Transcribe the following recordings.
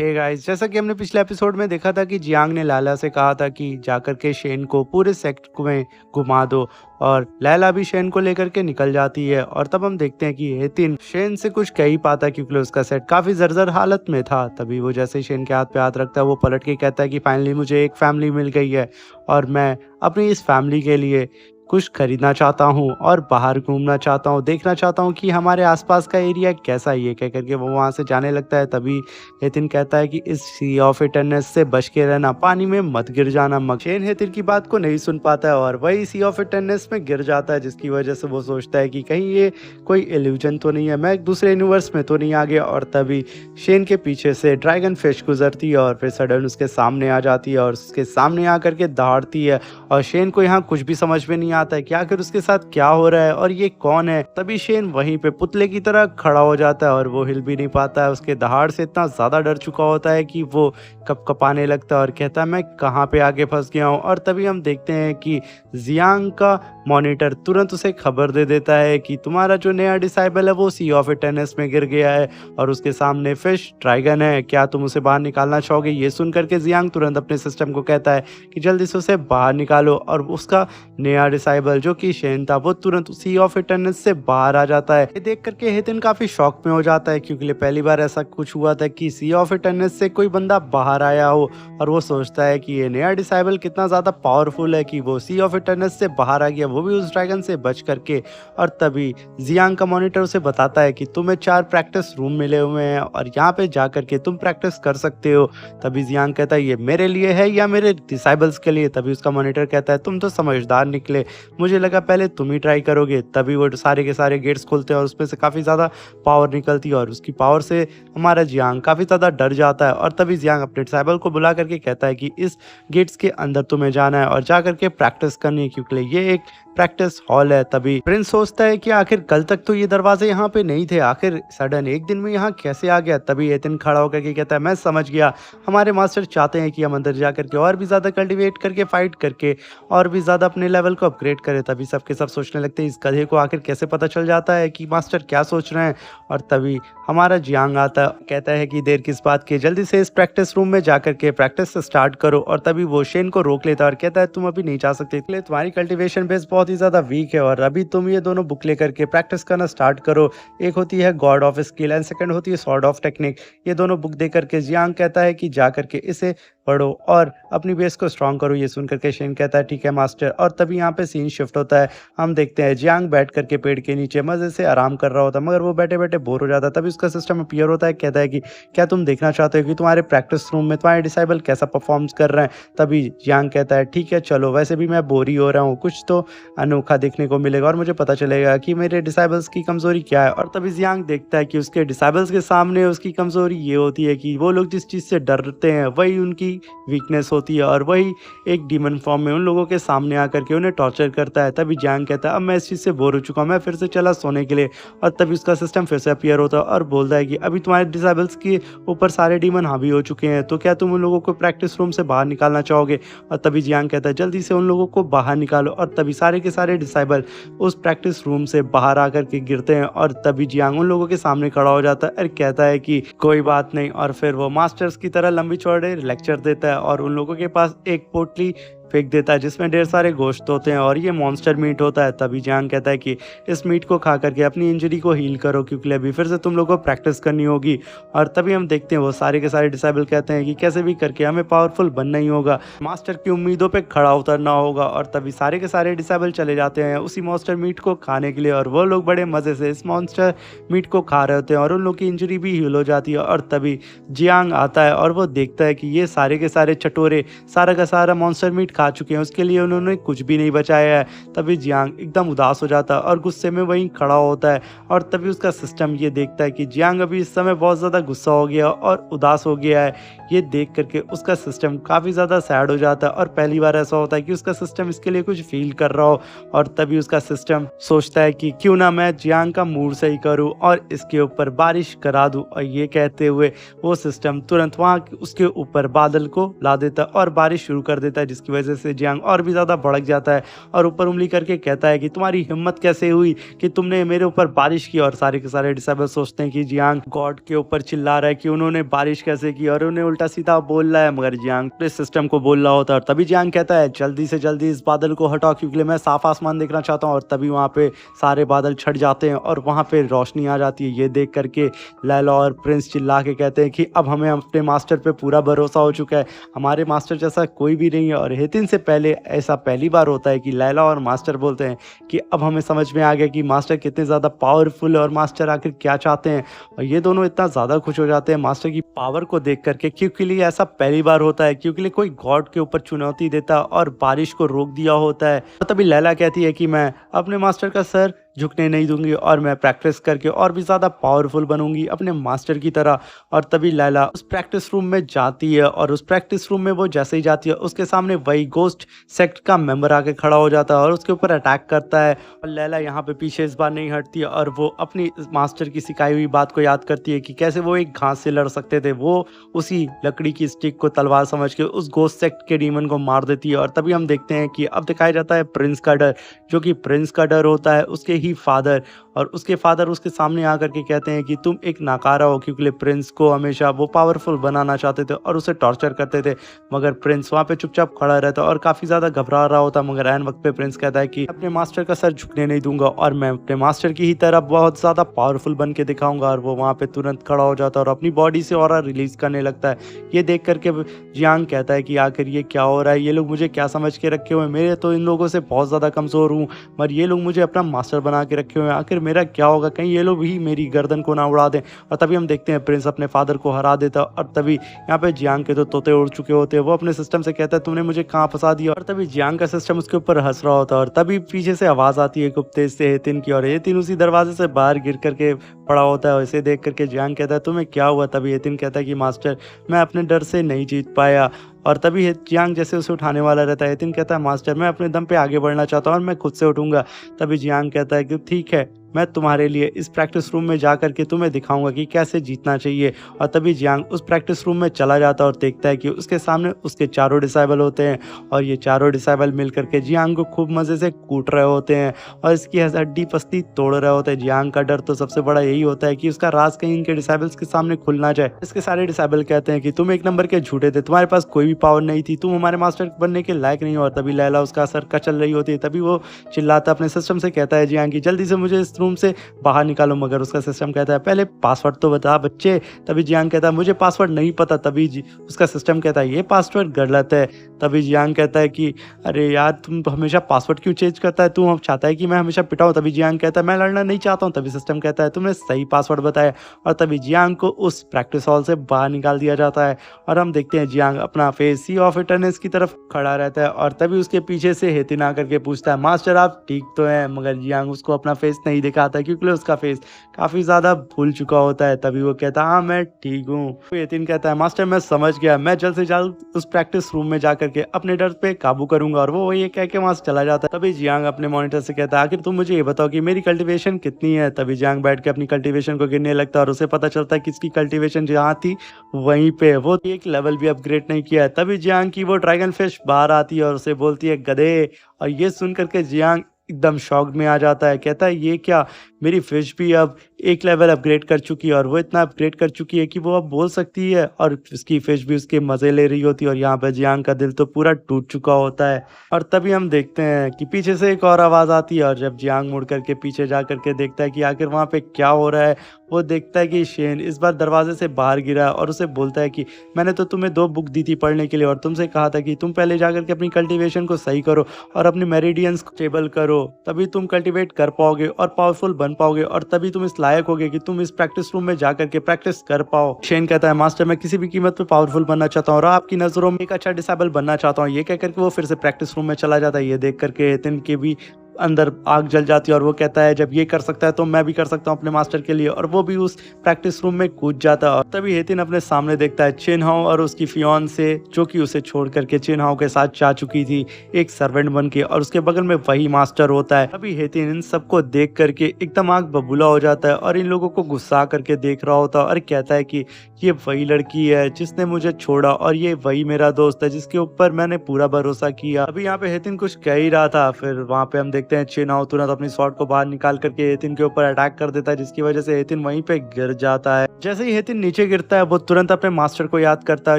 Hey guys, जैसा कि हमने पिछले एपिसोड में देखा था कि जियांग ने लैला से कहा था कि जाकर के शेन को पूरे सेक्ट में घुमा दो और लैला भी शेन को लेकर के निकल जाती है। और तब हम देखते हैं कि हेतिन शेन से कुछ कह ही पाता क्योंकि उसका सेट काफी जर्जर हालत में था। तभी वो जैसे ही शेन के हाथ पे हाथ रखता है वो पलट के कहता है कि फाइनली मुझे एक फैमिली मिल गई है और मैं अपनी इस फैमिली के लिए कुछ खरीदना चाहता हूँ और बाहर घूमना चाहता हूँ, देखना चाहता हूँ कि हमारे आसपास का एरिया कैसा है। ये कह करके वो वहाँ से जाने लगता है। तभी हेतिन कहता है कि इस सी ऑफ इटरनेस से बच के रहना, पानी में मत गिर जाना। शेन हेतिन की बात को नहीं सुन पाता है और वही सी ऑफ इटरनेस में गिर जाता है, जिसकी वजह से वो सोचता है कि कहीं ये कोई इल्यूजन तो नहीं है, मैं एक दूसरे यूनिवर्स में तो नहीं आ गया। और तभी शेन के पीछे से ड्रैगन फिश गुजरती है और फिर सडन उसके सामने आ जाती है और उसके सामने आकर के दहाड़ती है। और शेन को यहाँ कुछ भी समझ में नहीं आता है कि आखिर उसके साथ क्या हो रहा है और ये कौन है। तभी शेन वहीं पे पुतले की तरह खड़ा हो जाता है और वो हिल भी नहीं पाता है। उसके दहाड़ से इतना ज्यादा डर चुका होता है कि वो कपकपाने लगता है और कहता है मैं कहाँ पे आके फंस गया हूँ। और तभी हम देखते हैं कि जियांग का मॉनिटर तुरंत उसे खबर दे देता है कि तुम्हारा जो नया डिसाइबल है वो सी ऑफ इटरनेस में गिर गया है और उसके सामने फिश ड्रैगन है, क्या तुम उसे बाहर निकालना चाहोगे। ये सुन करके जियांग तुरंत अपने सिस्टम को कहता है कि जल्दी से उसे बाहर निकालो। और उसका नया डिसाइबल जो कि शेन था वो तुरंत सी ऑफ इटरनेस से बाहर आ जाता है। ये देख करके हेतिन काफी शॉक में हो जाता है क्योंकि पहली बार ऐसा कुछ हुआ था कि सी ऑफ इटरनेस से कोई बंदा बाहर आया हो। और वो सोचता है कि ये नया डिसाइबल कितना ज्यादा पावरफुल है कि वो सी ऑफ इटरनेस से बाहर आ गया, वो भी उस ड्रैगन से बच करके। और तभी जियांग का मॉनिटर उसे बताता है कि तुम्हें 4 प्रैक्टिस रूम मिले हुए हैं और यहाँ पे जा करके तुम प्रैक्टिस कर सकते हो। तभी जियांग कहता है ये मेरे लिए है या मेरे डिसाइबल्स के लिए। तभी उसका मॉनिटर कहता है तुम तो समझदार निकले, मुझे लगा पहले तुम ही ट्राई करोगे। तभी वो सारे के सारे गेट्स खोलते हैं और उसमें से काफ़ी ज़्यादा पावर निकलती है और उसकी पावर से हमारा जियांग काफ़ी ज़्यादा डर जाता है। और तभी जियांग अपने डिसाइबल को बुला करके कहता है कि इस गेट्स के अंदर तुम्हें जाना है और जा करके प्रैक्टिस करनी है क्योंकि ये एक प्रैक्टिस हॉल है। तभी प्रिंस सोचता है कि आखिर कल तक तो ये दरवाजे यहाँ पे नहीं थे, आखिर सडन एक दिन में यहाँ कैसे आ गया। तभी एथिन खड़ा होकर के कहता है मैं समझ गया, हमारे मास्टर चाहते हैं कि हम अंदर जा करके और भी ज़्यादा कल्टिवेट करके फाइट करके और भी ज़्यादा अपने लेवल को अपग्रेड करें। तभी सबके सब सोचने लगते हैं इस गधे को आखिर कैसे पता चल जाता है कि मास्टर क्या सोच रहे हैं। और तभी हमारा जियांग आता कहता है कि देर किस बात की, जल्दी से इस प्रैक्टिस रूम में जाकर के प्रैक्टिस स्टार्ट करो। और तभी वो शेन को रोक लेता है और कहता है तुम अभी नहीं जा सकते, इसलिए तुम्हारी कल्टीवेशन बेस बहुत ही ज़्यादा वीक है और अभी तुम ये दोनों बुक लेकर के प्रैक्टिस करना स्टार्ट करो। एक होती है God of skill and second होती है सॉर्ड ऑफ टेक्निक। ये दोनों बुक दे करके जियांग कहता है कि जा करके इसे पढ़ो और अपनी बेस को स्ट्रॉन्ग करो। ये सुन करके शेन कहता है ठीक है मास्टर। और तभी यहाँ पे सीन शिफ्ट होता है, हम देखते हैं जियांग बैठ करके पेड़ के नीचे मजे से आराम कर रहा होता है मगर वो बैठे बैठे बोर हो जाता है। तभी उसका सिस्टम अपीयर होता है, कहता है कि क्या तुम देखना चाहते हो कि तुम्हारे प्रैक्टिस रूम में तुम्हारे डिसाइबल कैसा परफॉर्म कर रहे हैं। तभी जियांग कहता है ठीक है चलो, वैसे भी मैं बोर ही हो रहा हूँ, कुछ तो अनोखा देखने को मिलेगा और मुझे पता चलेगा कि मेरे डिसाइबल्स की कमजोरी क्या है। और तभी जियांग देखता है कि उसके डिसाइबल्स के सामने उसकी कमजोरी ये होती है कि वो लोग जिस चीज़ से डरते हैं वही उनकी वीकनेस होती है और वही एक डीमन फॉर्म में उन लोगों के सामने आकर के उन्हें टॉर्चर करता है। तभी जियांग कहता है अब मैं इस चीज़ से बोर हो चुका हूँ, मैं फिर से चला सोने के लिए। और तभी उसका सिस्टम फिर से अपीयर होता है और बोलता है कि अभी तुम्हारे डिसाइबल्स के ऊपर सारे डीमन हावी हो चुके हैं, तो क्या तुम उन लोगों को प्रैक्टिस रूम से बाहर निकालना चाहोगे। और तभी जियांग कहता है जल्दी से उन लोगों को बाहर निकालो। और तभी सारे के सारे डिसाइबल उस प्रैक्टिस रूम से बाहर आकर के गिरते हैं और तभी जियांग उन लोगों के सामने खड़ा हो जाता है और कहता है कि कोई बात नहीं। और फिर वो मास्टर्स की तरह लंबी चौड़े लेक्चर देता है और उन लोगों के पास एक पोटली फेंक देता है जिसमें ढेर सारे गोश्त होते हैं और ये मॉन्स्टर मीट होता है। तभी जियांग कहता है कि इस मीट को खा करके अपनी इंजरी को हील करो क्योंकि अभी फिर से तुम लोगों को प्रैक्टिस करनी होगी। और तभी हम देखते हैं वो सारे के सारे डिसाइबल कहते हैं कि कैसे भी करके हमें पावरफुल बनना ही होगा, मास्टर की उम्मीदों पर खड़ा उतरना होगा। और तभी सारे के सारे डिसाइबल चले जाते हैं उसी मॉन्स्टर मीट को खाने के लिए और वो लोग बड़े मज़े से इस मॉन्स्टर मीट को खा रहे होते हैं और उन लोग की इंजरी भी हील हो जाती है। और तभी जियांग आता है और वो देखता है कि ये सारे के सारे चटोरे सारा का सारा मॉन्स्टर मीट खा चुके हैं, उसके लिए उन्होंने कुछ भी नहीं बचाया है। तभी जियांग एकदम उदास हो जाता है और गुस्से में वहीं खड़ा होता है। और तभी उसका सिस्टम ये देखता है कि जियांग अभी इस समय बहुत ज़्यादा गुस्सा हो गया और उदास हो गया है। ये देख करके उसका सिस्टम काफ़ी ज़्यादा सैड हो जाता है और पहली बार ऐसा होता है कि उसका सिस्टम इसके लिए कुछ फील कर रहा हो। और तभी उसका सिस्टम सोचता है कि क्यों ना मैं जियांग का मूड सही करूं और इसके ऊपर बारिश करा दूं। और ये कहते हुए वो सिस्टम तुरंत वहाँ उसके ऊपर बादल को ला देता है और बारिश शुरू कर देता है जिसकी वजह वजह से जियांग और भी ज़्यादा भड़क जाता है और ऊपर उँगली करके कहता है कि तुम्हारी हिम्मत कैसे हुई कि तुमने मेरे ऊपर बारिश की। और सारे के सारे डिसेबल्स सोचते हैं कि जियांग गॉड के ऊपर चिल्ला रहा है कि उन्होंने बारिश कैसे की और उन्हें उल्टा सीधा बोल रहा है, मगर जियांग पूरे सिस्टम को बोल रहा होता है। और तभी जियांग कहता है जल्दी से जल्दी इस बादल को हटाओ क्योंकि मैं साफ आसमान देखना चाहता हूँ। और तभी वहाँ पे सारे बादल छट जाते हैं और वहाँ पे रोशनी आ जाती है। ये देख करके लैला और प्रिंस चिल्ला के कहते हैं कि अब हमें अपने मास्टर पे पूरा भरोसा हो चुका है, हमारे मास्टर जैसा कोई भी नहीं है। और हेतिन से पहले ऐसा पहली बार होता है कि लैला और मास्टर बोलते हैं कि अब हमें समझ में आ गया कि मास्टर कितने ज़्यादा पावरफुल है और मास्टर आखिर क्या चाहते हैं। और ये दोनों इतना ज़्यादा खुश हो जाते हैं मास्टर की पावर को देख करके, क्योंकि लिए ऐसा पहली बार होता है, क्योंकि लिए कोई गॉड के ऊपर चुनौती देता और बारिश को रोक दिया होता है। तो तभी लैला कहती है कि मैं अपने मास्टर का सर झुकने नहीं दूंगी और मैं प्रैक्टिस करके और भी ज़्यादा पावरफुल बनूंगी अपने मास्टर की तरह। और तभी लैला उस प्रैक्टिस रूम में जाती है और उस प्रैक्टिस रूम में वो जैसे ही जाती है उसके सामने वही गोस्ट सेक्ट का मेंबर आके खड़ा हो जाता है और उसके ऊपर अटैक करता है। और लैला यहाँ पे पीछे इस बार नहीं हटती है और वो अपनी मास्टर की सिखाई हुई बात को याद करती है कि कैसे वो एक घास से लड़ सकते थे। वो उसी लकड़ी की स्टिक को तलवार समझ के उस गोस्ट सेक्ट के डीमन को मार देती है। और तभी हम देखते हैं कि अब दिखाया जाता है प्रिंस का डर, जो कि प्रिंस का डर होता है उसके ही फादर। और उसके फादर उसके सामने आकर के कहते हैं कि तुम एक नाकारा हो, क्योंकि प्रिंस को हमेशा वो पावरफुल बनाना चाहते थे और उसे टॉर्चर करते थे। मगर प्रिंस वहाँ पे चुपचाप खड़ा रहता और काफ़ी ज़्यादा घबरा रहा होता। मगर ऐन वक्त पे प्रिंस कहता है कि अपने मास्टर का सर झुकने नहीं दूंगा और मैं अपने मास्टर की ही तरह बहुत ज़्यादा पावरफुल बन के दिखाऊंगा। और वो वहाँ पे तुरंत खड़ा हो जाता है और अपनी बॉडी से ऑरा रिलीज करने लगता है। ये देख करके जियांग कहता है कि आखिर ये क्या हो रहा है, ये लोग मुझे क्या समझ के रखे हुए हैं, मेरे तो इन लोगों से बहुत ज़्यादा कमज़ोर हूँ, मगर ये लोग मुझे अपना मास्टर बना के रखे हुए हैं, आखिर मेरा क्या होगा, कहीं ये लोग ही मेरी गर्दन को ना उड़ा दें। और तभी हम देखते हैं प्रिंस अपने फादर को हरा देता है। और तभी यहाँ पे जियांग के तो तोते उड़ चुके होते हैं। वो अपने सिस्टम से कहता है तुमने मुझे कहाँ फंसा दिया। और तभी जियांग का सिस्टम उसके ऊपर हंस रहा होता है। और तभी पीछे से आवाज़ आती है खूब तेज से हेतिन की, और हेतिन उसी दरवाजे से बाहर गिर करके पड़ा होता है। इसे देख करके जियांग कहता है तुम्हें क्या हुआ। तभी हेतिन कहता है कि मास्टर मैं अपने डर से नहीं जीत पाया। और तभी जियांग जैसे उसे उठाने वाला रहता है, हेतिन कहता है मास्टर मैं अपने दम पे आगे बढ़ना चाहता हूँ और मैं खुद से उठूंगा। तभी जियांग कहता है कि ठीक है, मैं तुम्हारे लिए इस प्रैक्टिस रूम में जा करके तुम्हें दिखाऊंगा कि कैसे जीतना चाहिए। और तभी जियांग उस प्रैक्टिस रूम में चला जाता है और देखता है कि उसके सामने उसके चारों डिसाइबल होते हैं और ये चारों डिसाइबल मिल करके जियांग को खूब मज़े से कूट रहे होते हैं और इसकी हड्डी पस्ती तोड़ रहे होते हैं। जियांग का डर तो सबसे बड़ा यही होता है कि उसका राज कहीं इनके डिसाइबल्स के सामने खुल ना जाए। इसके सारे डिसाइबल कहते हैं कि तुम एक नंबर के झूठे थे, तुम्हारे पास कोई भी पावर नहीं थी, तुम हमारे मास्टर बनने के लायक नहीं हो। और तभी लैला उसका सर कचल रही होती है। तभी वो चिल्लाता अपने सिस्टम से कहता है जियांग की जल्दी से मुझे इस रूम से बाहर निकालो। मगर उसका सिस्टम कहता है पहले पासवर्ड तो बता बच्चे। तभी जियांग कहता है मुझे पासवर्ड नहीं पता। तभी उसका सिस्टम कहता है ये पासवर्ड गलत है। तभी जियांग कहता है कि अरे यार तुम हमेशा पासवर्ड क्यों चेंज करता है, तू चाहता है कि मैं हमेशा पिटाऊं। तभी जियांग कहता है मैं लड़ना नहीं चाहता हूँ। तभी सिस्टम कहता है तुमने सही पासवर्ड बताया। और तभी जियांग को उस प्रैक्टिस हॉल से बाहर निकाल दिया जाता है और हम देखते हैं जियांग अपना फेस सी ऑफ इटर्नेस की तरफ खड़ा रहता है। और तभी उसके पीछे से हेतिन आकर के पूछता है मास्टर आप ठीक तो हैं। मगर जियांग उसको अपना फेस नहीं दिखाता क्योंकि उसका फेस काफी ज्यादा भूल चुका होता है। तभी वो कहता है हाँ मैं ठीक हूँ। हेतिन कहता है मास्टर मैं समझ गया, मैं जल्द से जल्द उस प्रैक्टिस रूम में जाकर के अपने डर पे काबू करूंगा। और वो ये कह के वहां से चला जाता है। तभी जियांग अपने मॉनिटर से कहता है आखिर तुम मुझे ये बताओ कि मेरी कल्टीवेशन कितनी है। तभी जियांग बैठ के अपनी कल्टीवेशन को गिनने लगता है और उसे पता चलता है कि इसकी कल्टीवेशन जहाँ थी वहीं पे वो एक लेवल भी अपग्रेड नहीं किया है। तभी जियांग की वो ड्रैगन फिश बाहर आती है और उसे बोलती है गधे। और ये सुन करके जियांग एकदम शॉक में आ जाता है, कहता है ये क्या, मेरी फिश भी अब एक लेवल अपग्रेड कर चुकी है और वो इतना अपग्रेड कर चुकी है कि वो अब बोल सकती है और उसकी फिश भी उसके मज़े ले रही होती है। और यहाँ पर जियांग का दिल तो पूरा टूट चुका होता है। और तभी हम देखते हैं कि पीछे से एक और आवाज़ आती है और जब जियांग मुड़ करके पीछे जा करके देखता है कि आखिर वहाँ पे क्या हो रहा है, वो देखता है कि शेन इस बार दरवाजे से बाहर गिरा है और उसे बोलता है कि मैंने तो तुम्हें 2 बुक दी थी पढ़ने के लिए और तुमसे कहा था कि तुम पहले जाकर के अपनी कल्टीवेशन को सही करो और अपने मेरिडियंस को स्टेबल करो, तभी तुम कल्टीवेट कर पाओगे और पावरफुल बन पाओगे और तभी तुम इस लायक होगे कि तुम इस प्रैक्टिस रूम में जाकर के प्रैक्टिस कर पाओ। शेन कहता है मास्टर मैं किसी भी कीमत पे पावरफुल बनना चाहता हूँ और आपकी नजरों में एक अच्छा डिसेबल बनना चाहता हूँ। ये कहकर के वो फिर से प्रैक्टिस रूम में चला जाता है। ये देख करके हेतिन के भी अंदर आग जल जाती है और वो कहता है जब ये कर सकता है तो मैं भी कर सकता हूँ अपने मास्टर के लिए, और वो भी उस प्रैक्टिस रूम में कूद जाता है। और तभी हेतिन अपने सामने देखता है चिन हाओ और उसकी फियांसे जो कि उसे छोड़ करके चिन हाओ के साथ जा चुकी थी एक सर्वेंट बन के, और उसके बगल में वही मास्टर होता है। अभी हेतिन इन सबको देख करके एकदम आग बबूला हो जाता है और इन लोगों को गुस्सा करके देख रहा होता है और कहता है कि ये वही लड़की है जिसने मुझे छोड़ा और ये वही मेरा दोस्त है जिसके ऊपर मैंने पूरा भरोसा किया। अभी यहाँ पे हेतिन कुछ कह ही रहा था, फिर वहाँ पे हम देखते हैं चिन हाओ तुरंत अपनी स्वॉर्ड को बाहर निकाल करके हेतिन के ऊपर अटैक कर देता है, जिसकी वजह से हेतिन वहीं पे गिर जाता है। जैसे ही हेतिन नीचे गिरता है वो तुरंत अपने मास्टर को याद करता है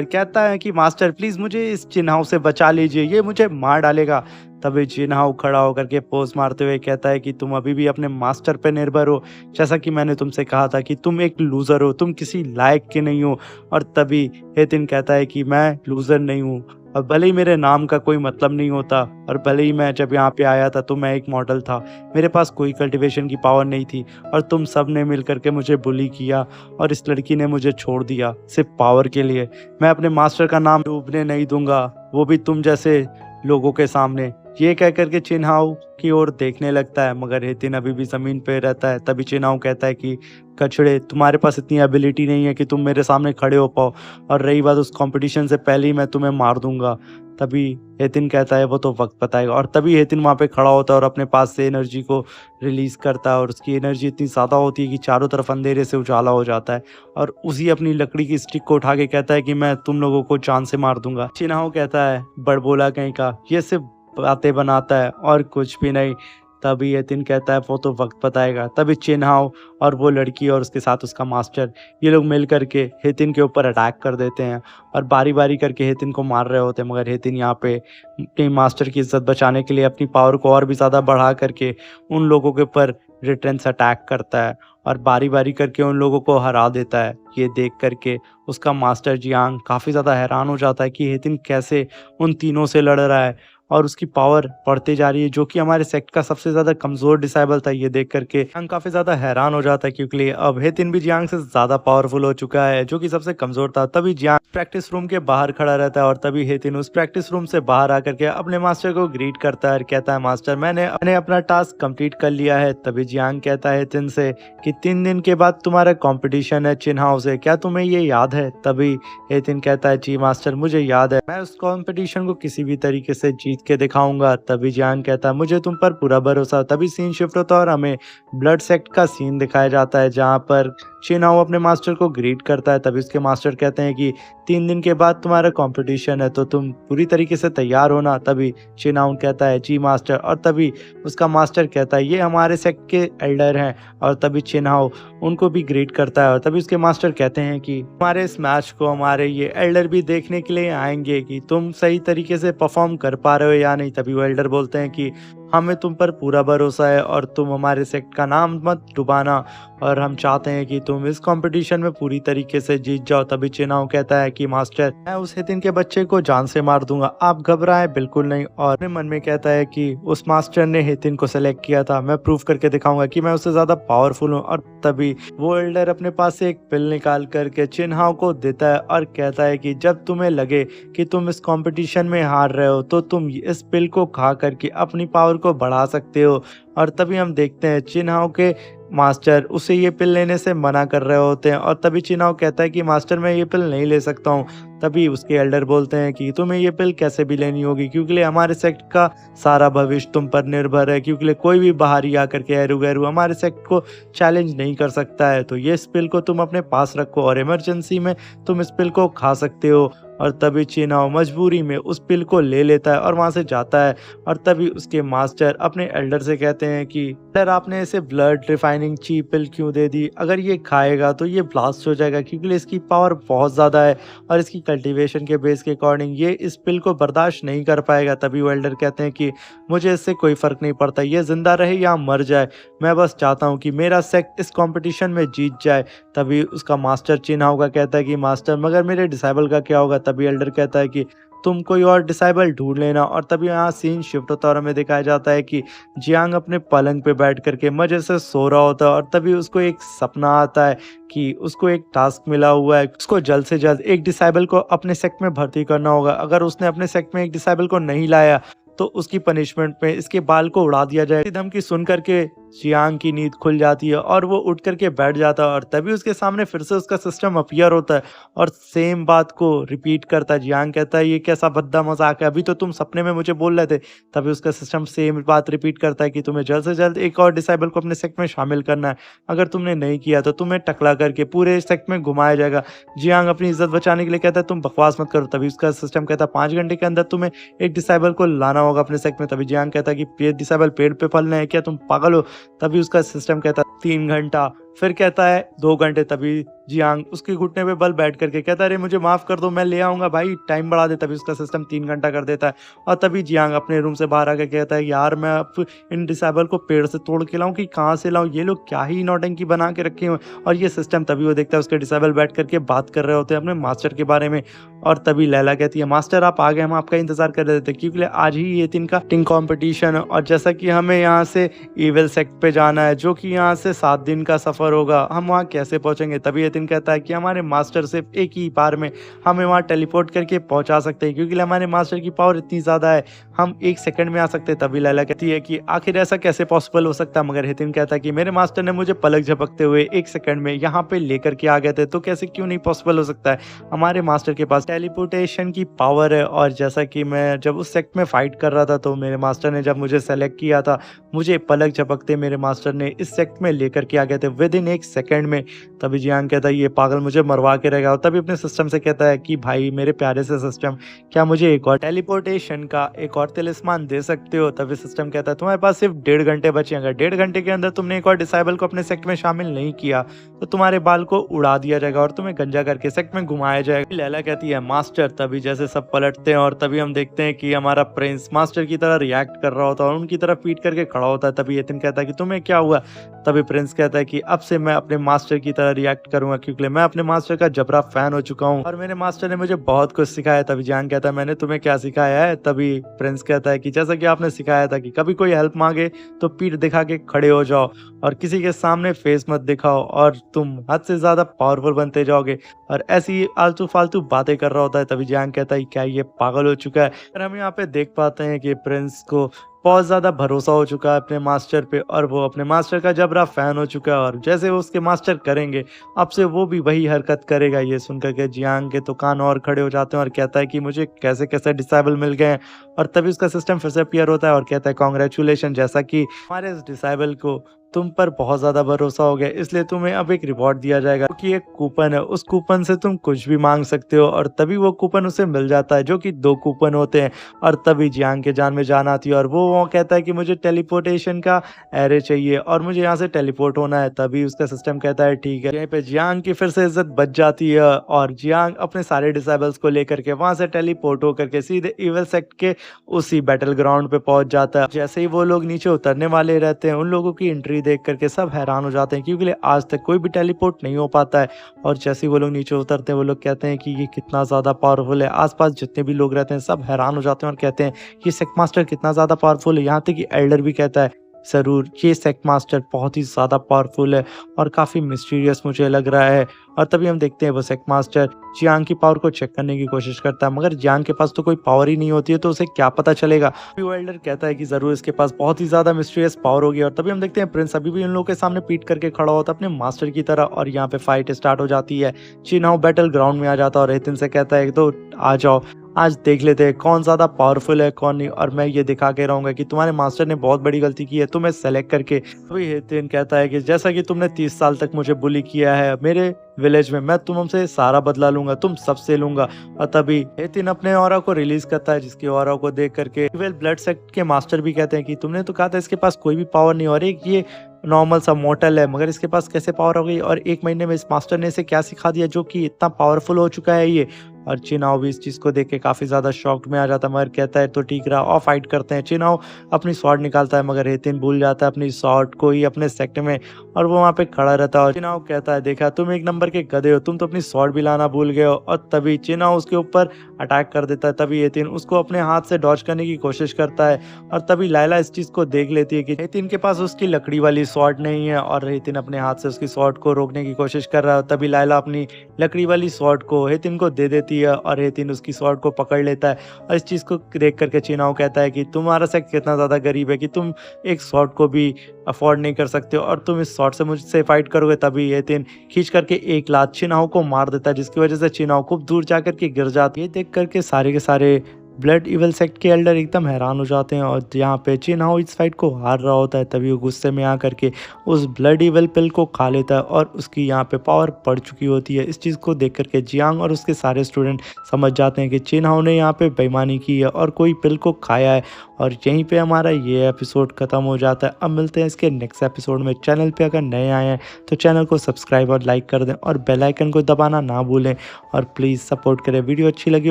और कहता है कि मास्टर प्लीज मुझे इस चिन हाओ से बचा लीजिए, ये मुझे मार डालेगा। तभी चिन हाओ खड़ा होकर के पोज मारते हुए कहता है कि तुम अभी भी अपने मास्टर पे निर्भर हो, जैसा कि मैंने तुमसे कहा था कि तुम एक लूजर हो, तुम किसी लायक के नहीं हो। और तभी हेतिन कहता है कि मैं लूजर नहीं हूँ, और भले ही मेरे नाम का कोई मतलब नहीं होता, और भले ही मैं जब यहाँ पे आया था तो मैं एक मॉडल था, मेरे पास कोई कल्टीवेशन की पावर नहीं थी, और तुम सब ने मिल करके मुझे बुली किया और इस लड़की ने मुझे छोड़ दिया सिर्फ पावर के लिए। मैं अपने मास्टर का नाम डूबने नहीं दूंगा, वो भी तुम जैसे लोगों के सामने। ये कह करके चिन हाओ की ओर देखने लगता है, मगर हेतिन अभी भी जमीन पे रहता है। तभी चिन हाओ कहता है कि कचड़े, तुम्हारे पास इतनी एबिलिटी नहीं है कि तुम मेरे सामने खड़े हो पाओ, और रही बात उस कंपटीशन से पहले ही मैं तुम्हें मार दूंगा। तभी हेतिन कहता है वो तो वक्त बताएगा, और तभी हेतिन वहाँ पे खड़ा होता है और अपने पास से एनर्जी को रिलीज करता है, और उसकी एनर्जी इतनी ज़्यादा होती है कि चारों तरफ अंधेरे से उजाला हो जाता है, और उसी अपनी लकड़ी की स्टिक को उठा के कहता है कि मैं तुम लोगों को जान से मार दूंगा। चिन हाओ कहता है बड़बोला कहीं का, ये सिर्फ बातें बनाता है और कुछ भी नहीं। तभी हेतिन कहता है वो तो वक्त बताएगा। तभी चिन हाओ और वो लड़की और उसके साथ उसका मास्टर, ये लोग मिल करके हेतिन के ऊपर अटैक कर देते हैं और बारी बारी करके हेतिन को मार रहे होते हैं, मगर हेतिन यहाँ पे अपने मास्टर की इज्जत बचाने के लिए अपनी पावर को और भी ज़्यादा बढ़ा करके उन लोगों के ऊपर रिटर्न से अटैक करता है और बारी बारी करके उन लोगों को हरा देता है। ये देख करके उसका मास्टर जियांग काफ़ी ज़्यादा हैरान हो जाता है कि हेतिन कैसे उन तीनों से लड़ रहा है और उसकी पावर बढ़ती जा रही है, जो कि हमारे सेक्ट का सबसे ज़्यादा कमज़ोर डिसाइबल था। ये देख करके जियांग काफ़ी ज़्यादा हैरान हो जाता है, क्योंकि अब हेतिन भी जियांग से ज़्यादा पावरफुल हो चुका है, जो कि सबसे कमज़ोर था। तभी जियांग प्रैक्टिस रूम के बाहर खड़ा रहता है और तभी हेतिन उस प्रैक्टिस रूम से बाहर आकर के अपने मास्टर को ग्रीट करता है और कहता है मास्टर मैंने अपना टास्क कंप्लीट कर लिया है। तभी जियांग कहता है हेतिन से कि 3 दिन के बाद तुम्हारा कंपटीशन है चिन हाओ से, क्या तुम्हें ये याद है? तभी हेतिन कहता है जी मास्टर मुझे याद है, मैं उस कंपटीशन को किसी भी तरीके से जीत के दिखाऊंगा। तभी जियांग कहता है मुझे तुम पर पूरा भरोसा। तभी सीन शिफ्ट होता है और हमें ब्लड सेक्ट का सीन दिखाया जाता है, जहाँ पर चिन हाओ अपने मास्टर को ग्रीट करता है। तभी उसके मास्टर कहते हैं कि 3 दिन के बाद तुम्हारा कंपटीशन है, तो तुम पूरी तरीके से तैयार होना। तभी चिन हाओ कहता है जी मास्टर, और तभी उसका मास्टर कहता है ये हमारे सेक्ट के एल्डर हैं, और तभी चिन हाओ उनको भी ग्रीट करता है। और तभी उसके मास्टर कहते हैं कि हमारे इस मैच को हमारे ये एल्डर भी देखने के लिए आएंगे कि तुम सही तरीके से परफॉर्म कर पा रहे हो या नहीं। तभी वो एल्डर बोलते हैं कि हमें तुम पर पूरा भरोसा है और तुम हमारे सेक्ट का नाम मत डुबाना, और हम चाहते हैं कि तुम इस कंपटीशन में पूरी तरीके से जीत जाओ। तभी चिन हाओ कहता है कि मास्टर मैं उस हेतिन के बच्चे को जान से मार दूंगा, आप घबराएं बिल्कुल नहीं। और अपने मन में कहता है कि उस मास्टर ने हेतिन को सेलेक्ट किया था, मैं प्रूव करके दिखाऊंगा कि मैं उससे ज्यादा पावरफुल हूँ। और तभी वो एल्डर अपने पास से एक पिल निकाल करके चिन हाओ को देता है और कहता है कि जब तुम्हें लगे कि तुम इस कंपटीशन में हार रहे हो तो तुम इस पिल को खा करके अपनी पावर को बढ़ा सकते हो। और तभी हम देखते हैं चिन हाओ के मास्टर उसे ये पिल लेने से मना कर रहे होते हैं, और तभी चिन हाओ कहता है कि मास्टर मैं ये पिल नहीं ले सकता हूँ। तभी उसके एल्डर बोलते हैं कि तुम्हें ये पिल कैसे भी लेनी होगी, क्योंकि हमारे सेक्ट का सारा भविष्य तुम पर निर्भर है, क्योंकि कोई भी बाहरी आकर के एरू गैरू हमारे सेक्ट को चैलेंज नहीं कर सकता है। तो ये इस पिल को तुम अपने पास रखो और इमरजेंसी में तुम इस पिल को खा सकते हो। और तभी चिन हाओ मजबूरी में उस पिल को ले लेता है और वहां से जाता है। और तभी उसके मास्टर अपने एल्डर से कहते हैं कि एल्डर आपने इसे ब्लड रिफाइनिंग चीप पिल क्यों दे दी, अगर ये खाएगा तो ये ब्लास्ट हो जाएगा, क्योंकि इसकी पावर बहुत ज़्यादा है और इसकी कल्टीवेशन के बेस के अकॉर्डिंग ये इस पिल को बर्दाश्त नहीं कर पाएगा। तभी वो एल्डर कहते हैं कि मुझे इससे कोई फ़र्क नहीं पड़ता, ये जिंदा रहे या मर जाए, मैं बस चाहता हूँ कि मेरा सेक्ट इस कॉम्पिटिशन में जीत जाए। तभी उसका मास्टर चिन हाओ का कहता है कि मास्टर मगर मेरे डिसाइबल का क्या होगा। तभी एल्डर कहता है कि तुम कोई और डिसाइबल ढूंढ लेना। और तभी यहाँ सीन शिफ्ट होता है और हमें दिखाया जाता है कि जियांग अपने पलंग पे बैठ करके मजे से सो रहा होता है, और तभी उसको एक सपना आता है कि उसको एक टास्क मिला हुआ है, उसको जल्द से जल्द एक डिसाइबल को अपने सेक्ट में भर्ती करना होगा। अगर उसने अपने सेक्ट में एक डिसाइबल को नहीं लाया तो उसकी पनिशमेंट में इसके बाल को उड़ा दिया जाए। धमकी सुन करके जियांग की नींद खुल जाती है और वो उठ करके बैठ जाता है और तभी उसके सामने फिर से उसका सिस्टम अपीयर होता है और सेम बात को रिपीट करता है। जियांग कहता है ये कैसा भद्दा मजाक है, अभी तो तुम सपने में मुझे बोल रहे थे। तभी उसका सिस्टम सेम बात रिपीट करता है कि तुम्हें जल्द से जल्द एक और डिसेबल को अपने सेक्ट में शामिल करना है, अगर तुमने नहीं किया तो तुम्हें टकला करके पूरे सेक्ट में घुमाया जाएगा। जियांग अपनी इज्जत बचाने के लिए कहता है तुम बकवास मत करो। तभी उसका सिस्टम कहता है 5 घंटे के अंदर तुम्हें एक डिसेबल को लाना होगा अपने सेक्ट में। तभी जियांग कहता है कि ये डिसेबल पेड़ पे फलने हैं क्या, तुम पागल हो। तभी उसका सिस्टम कहता है 3 घंटा, फिर कहता है 2 घंटे। तभी जियांग उसके घुटने पे बल बैठ करके कहता है अरे मुझे माफ कर दो, मैं ले आऊंगा भाई, टाइम बढ़ा दे। तभी उसका सिस्टम 3 घंटा कर देता है और तभी जियांग अपने रूम से बाहर आकर कहता है यार मैं अब इन डिसेबल को पेड़ से तोड़ के लाऊं कि कहाँ से लाऊं, ये लोग क्या ही नौटंकी बना के रखे हुए। और ये सिस्टम तभी वो देखता है उसके डिसेबल बैठ करके बात कर रहे होते हैं अपने मास्टर के बारे में। और तभी लैला कहती है मास्टर आप आ गए, हम आपका इंतजार कर रहे थे क्योंकि आज ही ये दिन का टिंग कॉम्पिटिशन है और जैसा कि हमें यहाँ से ईविल सेक्ट पे जाना है जो कि यहाँ से 7 दिन का सफर होगा, हम वहाँ कैसे पहुंचेंगे। तभी यतिन कहता है कि हमारे मास्टर सिर्फ एक ही बार में हमें वहाँ टेलीपोर्ट करके पहुंचा सकते हैं क्योंकि हमारे मास्टर की पावर इतनी ज़्यादा है, हम 1 सेकंड में आ सकते हैं। तभी लैला कहती है कि आखिर ऐसा कैसे पॉसिबल हो सकता है, मगर हितिन कहता है कि मेरे मास्टर ने मुझे पलक झपकते हुए 1 सेकंड में यहाँ पे लेकर के आ गए थे, तो कैसे क्यों नहीं पॉसिबल हो सकता है। हमारे मास्टर के पास टेलीपोर्टेशन की पावर है और जैसा कि मैं जब उस सेक्ट में फाइट कर रहा था तो मेरे मास्टर ने जब मुझे सेलेक्ट किया था, मुझे पलक झपकते मेरे मास्टर ने इस सेक्ट में लेकर के आ गए थे विद इन 1 सेकंड में। तभी जियांग कहता है ये पागल मुझे मरवा के रहेगा और तभी अपने सिस्टम से कहता है कि भाई मेरे प्यारे से सिस्टम, क्या मुझे एक और टेलीपोर्टेशन का एक और तिलिस्मान दे सकते हो। तभी सिस्टम कहता है तुम्हारे पास सिर्फ 1.5 घंटे बचे, अगर 1.5 घंटे के अंदर तुमने एक और डिसेबल को अपने सेक्ट में शामिल नहीं किया तो तुम्हारे बाल को उड़ा दिया जाएगा और तुम्हें गंजा करके सेक्ट में घुमाया जाएगा। लैला कहती है मास्टर। तभी जैसे सब पलटते हैं और तभी हम देखते हैं कि हमारा प्रिंस मास्टर की तरह रिएक्ट कर रहा होता है और उनकी तरफ पीट करके खड़ा होता है। तभी यतिन कहता है कि तुम्हें क्या हुआ। तभी प्रिंस कहता है कि अब से मैं अपने मास्टर की तरह रिएक्ट करूंगा क्योंकि मैं अपने मास्टर का जबरा फैन हो चुका हूं और मेरे मास्टर ने मुझे बहुत कुछ सिखाया। तभी जियांग कहता है मैंने तुम्हें क्या सिखाया है। तभी प्रिंस कहता है कि जैसा कि आपने सिखाया था कि कभी कोई हेल्प मांगे तो पीठ दिखा के खड़े हो जाओ और किसी के सामने फेस मत दिखाओ और तुम हद से ज्यादा पावरफुल बनते जाओगे, और ऐसी आलतू फालतू बातें कर रहा होता है। तभी जियांग कहता है क्या ये पागल हो चुका है। और हम यहाँ पे देख पाते हैं कि प्रिंस को बहुत ज़्यादा भरोसा हो चुका है अपने मास्टर पे और वो अपने मास्टर का जबरा फैन हो चुका है और जैसे वो उसके मास्टर करेंगे अब से वो भी वही हरकत करेगा। ये सुनकर के जियांग के तो कान और खड़े हो जाते हैं और कहता है कि मुझे कैसे कैसे डिसेबल मिल गए हैं। और तभी उसका सिस्टम फिर से अपीयर होता है और कहता है कॉन्ग्रेचुलेशन, जैसा कि हमारे इस डिसेबल को तुम पर बहुत ज़्यादा भरोसा हो गया इसलिए तुम्हें अब एक रिवॉर्ड दिया जाएगा क्योंकि एक कूपन है, उस कूपन से तुम कुछ भी मांग सकते हो। और तभी वो कूपन उसे मिल जाता है जो कि 2 कूपन होते हैं। और तभी जियांग के जान में जान आती है और वो कहता है कि मुझे टेलीपोर्टेशन का एरे चाहिए और मुझे यहाँ से टेलीपोर्ट होना है। तभी उसका सिस्टम कहता है ठीक है। यहीं पे जियांग की फिर से इज्जत बच जाती है और जियांग अपने सारे डिसेबल्स को लेकर के वहां से टेलीपोर्ट होकर के सीधे इविल सेक्ट के उसी बैटल ग्राउंड पे पहुंच जाता है। जैसे ही वो लोग नीचे उतरने वाले रहते हैं उन लोगों की एंट्री देख करके सब हैरान हो जाते हैं क्योंकि आज तक कोई भी टेलीपोर्ट नहीं हो पाता है। और जैसे ही वो लोग नीचे उतरते हैं वो लोग कहते हैं कि ये कितना ज़्यादा पावरफुल है। आसपास जितने भी लोग रहते हैं सब हैरान हो जाते हैं और कहते हैं ये सेक्ट मास्टर कितना ज़्यादा पावरफुल है। यहाँ तक कि एल्डर भी कहता है ज़रूर ये सेक्ट मास्टर बहुत ही ज़्यादा पावरफुल है और काफ़ी मिस्टीरियस मुझे लग रहा है। और तभी हम देखते हैं वो सेक्ट मास्टर जियांग की पावर को चेक करने की कोशिश करता है, मगर जियांग के पास तो कोई पावर ही नहीं होती है तो उसे क्या पता चलेगा। वो एल्डर कहता है कि ज़रूर इसके पास बहुत ही ज़्यादा मिस्टीरियस पावर होगी। और तभी हम देखते हैं प्रिंस अभी भी उन लोगों के सामने पीट करके खड़ा होता है अपने मास्टर की तरह और यहाँ पे फाइट स्टार्ट हो जाती है। चिनाओ बैटल ग्राउंड में आ जाता है और एथिन से कहता है तो आ जाओ आज देख लेते हैं कौन ज़्यादा पावरफुल है कौन नहीं, और मैं ये दिखा के रहूँगा कि तुम्हारे मास्टर ने बहुत बड़ी गलती की है तुम्हें सेलेक्ट करके। वही हेतिन कहता है कि जैसा कि तुमने 30 साल तक मुझे बुली किया है मेरे विलेज में, मैं तुमसे सारा बदला लूंगा, तुम सबसे लूंगा। और तभी हेतिन अपने ऑरा को रिलीज करता है जिसकी ऑरा को देख करके वेल ब्लड सेक्ट के मास्टर भी कहते हैं कि तुमने तो कहा था इसके पास कोई भी पावर नहीं और एक ये नॉर्मल सा मॉर्टल है मगर इसके पास कैसे पावर हो गई, और 1 महीने में इस मास्टर ने इसे क्या सिखा दिया जो कि इतना पावरफुल हो चुका है ये। और चिनाओ भी इस चीज़ को देख के काफ़ी ज़्यादा शॉक्ड में आ जाता है मगर कहता है तो ठीक रहा और फाइट करते हैं। चिनाओ अपनी स्वॉर्ड निकालता है मगर हेतिन भूल जाता है अपनी स्वॉर्ड को ही अपने सेक्ट में और वो वहाँ पे खड़ा रहता है। और चिनाओ कहता है देखा तुम 1 नंबर के गधे हो, तुम तो अपनी स्वॉर्ड भी लाना भूल गए हो। और तभी चिनाओ उसके ऊपर अटैक कर देता है। तभी हेतिन उसको अपने हाथ से डॉज करने की कोशिश करता है और तभी लायला इस चीज़ को देख लेती है कि हेतिन के पास उसकी लकड़ी वाली स्वॉर्ड नहीं है और हेतिन अपने हाथ से उसकी स्वॉर्ड को रोकने की कोशिश कर रहा है। तभी लायला अपनी लकड़ी वाली स्वॉर्ड को हेतिन को दे देती होती है और हेतिन उसकी स्वॉर्ड को पकड़ लेता है। और इस चीज़ को देख कर के चिनाओ कहता है कि तुम्हारा सेक्ट कितना ज़्यादा गरीब है कि तुम एक स्वॉर्ड को भी अफ़ोर्ड नहीं कर सकते हो और तुम इस स्वॉर्ड से मुझसे फाइट करोगे। तभी हेतिन खींच करके एक लात चिनाओ को मार देता है, जिसकी वजह से चिनाओ खूब दूर जा कर के गिर जाती है। देख कर के सारे ब्लड इवल सेक्ट के एल्डर एकदम हैरान हो जाते हैं और यहाँ पे चिन्हाओ इस फाइट को हार रहा होता है। तभी वो गुस्से में आकर के उस ब्लड इवल पिल को खा लेता है और उसकी यहाँ पे पावर बढ़ चुकी होती है। इस चीज़ को देख कर के जियांग और उसके सारे स्टूडेंट समझ जाते हैं कि चिन्हाओ ने यहाँ पे बेईमानी की है और कोई पिल को खाया है। और यहीं पे हमारा ये एपिसोड ख़त्म हो जाता है। अब मिलते हैं इसके नेक्स्ट एपिसोड में। चैनल पे अगर नए आए हैं तो चैनल को सब्सक्राइब और लाइक कर दें और बेल आइकन को दबाना ना भूलें और प्लीज़ सपोर्ट करें। वीडियो अच्छी लगी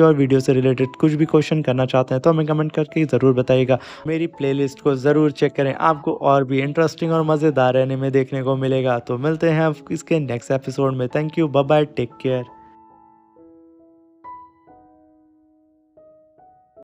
और वीडियो से रिलेटेड कुछ भी क्वेश्चन करना चाहते हैं तो हमें कमेंट करके ज़रूर बताइएगा। मेरी प्लेलिस्ट को ज़रूर चेक करें, आपको और भी इंटरेस्टिंग और मज़ेदार एनीमे देखने को मिलेगा। तो मिलते हैं इसके नेक्स्ट एपिसोड में। Thank you, bye bye, take care.